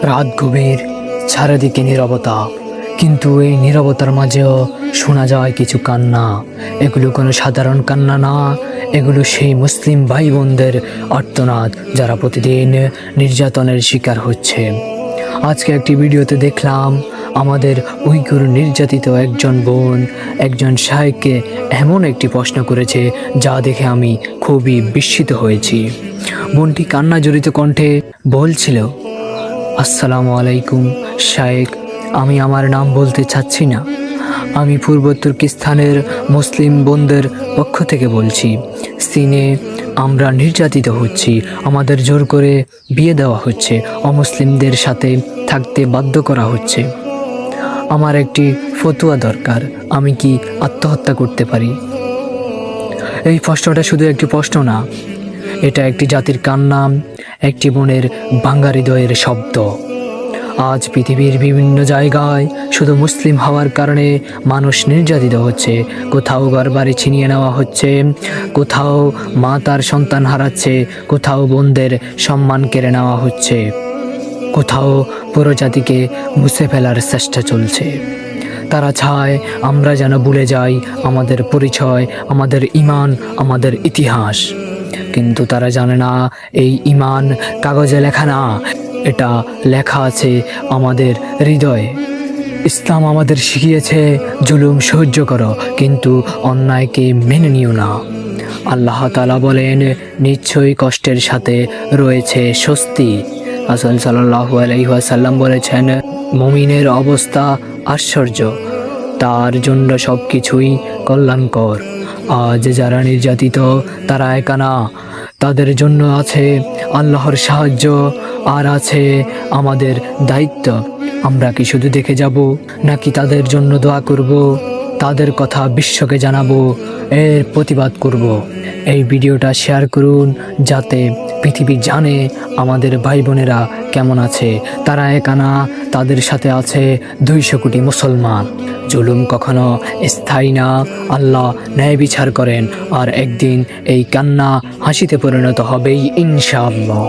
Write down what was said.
রাত গভীর, চারিদিকে নীরবতা, কিন্তু এই নীরবতার মাঝেও শোনা যায় কিছু কান্না। এগুলো কোনো সাধারণ কান্না না, এগুলো সেই মুসলিম ভাই বোনদের আর্তনাদ যারা প্রতিদিন নির্যাতনের শিকার হচ্ছে। আজকে একটি ভিডিওতে দেখলাম আমাদের উইগুর নির্যাতিত একজন বোন একজন শায়েখকে এমন একটি প্রশ্ন করেছে যা দেখে আমি খুবই বিস্মিত হয়েছি। বোনটি কান্না জড়িত কণ্ঠে বলছিল, আসসালামু আলাইকুম শায়েখ, আমি আমার নাম বলতে চাচ্ছি না। আমি পূর্ব তুর্কিস্তানের মুসলিম বোনদের পক্ষ থেকে বলছি। চীনে আমরা নির্যাতিত হচ্ছি, আমাদের জোর করে বিয়ে দেওয়া হচ্ছে, অমুসলিমদের সাথে থাকতে বাধ্য করা হচ্ছে। আমার একটি ফতোয়া দরকার, আমি কি আত্মহত্যা করতে পারি? এই প্রশ্নটা শুধু একটি প্রশ্ন না, এটা একটি জাতির কান্না, একটি বোনের ভাঙা হৃদয়ের শব্দ। আজ পৃথিবীর বিভিন্ন জায়গায় শুধু মুসলিম হওয়ার কারণে মানুষ নির্যাতিত হচ্ছে। কোথাও ঘরবাড়ি ছিনিয়ে নেওয়া হচ্ছে, কোথাও মা তার সন্তান হারাচ্ছে, কোথাও বোনদের সম্মান কেড়ে নেওয়া হচ্ছে, কোথাও পুরো জাতিকে মুছে ফেলার চেষ্টা চলছে। তারা চায় আমরা যেন ভুলে যাই আমাদের পরিচয়, আমাদের ঈমান, আমাদের ইতিহাস। কিন্তু তারা জানে না এই ঈমান কাগজে লেখা না, এটা লেখা আছে আমাদের হৃদয়ে। ইসলাম আমাদের শিখিয়েছে জুলুম সহ্য করো, কিন্তু অন্যায়কে মেনে নিও না। আল্লাহ তাআলা বলেন, নিশ্চয়ই কষ্টের সাথে রয়েছে স্বস্তি। রাসূল সাল্লাল্লাহু আলাইহি ওয়াসাল্লাম বলেছেন, মুমিনের অবস্থা আশ্চর্য, তার জন্য সব কিছুই কল্যাণকর। আজ যারা নির্যাতিত তারা একা না, তাদের জন্য আছে আল্লাহর সাহায্য, আর আছে আমাদের দায়িত্ব। আমরা কি শুধু দেখে যাব, নাকি তাদের জন্য দোয়া করব, তাদের কথা বিশ্বকে জানাবো, এর প্রতিবাদ করব? এই ভিডিওটা শেয়ার করুন যাতে পৃথিবী জানে আমাদের ভাই বোনেরা কেমন আছে। তারা একা না, তাদের সাথে আছে 200 কোটি মুসলমান। জুলুম কখনো স্থায়ী না, আল্লাহ ন্যায় বিচার করেন, আর একদিন এই কান্না হাসিতে পরিণত হবেই ইনশাআল্লাহ।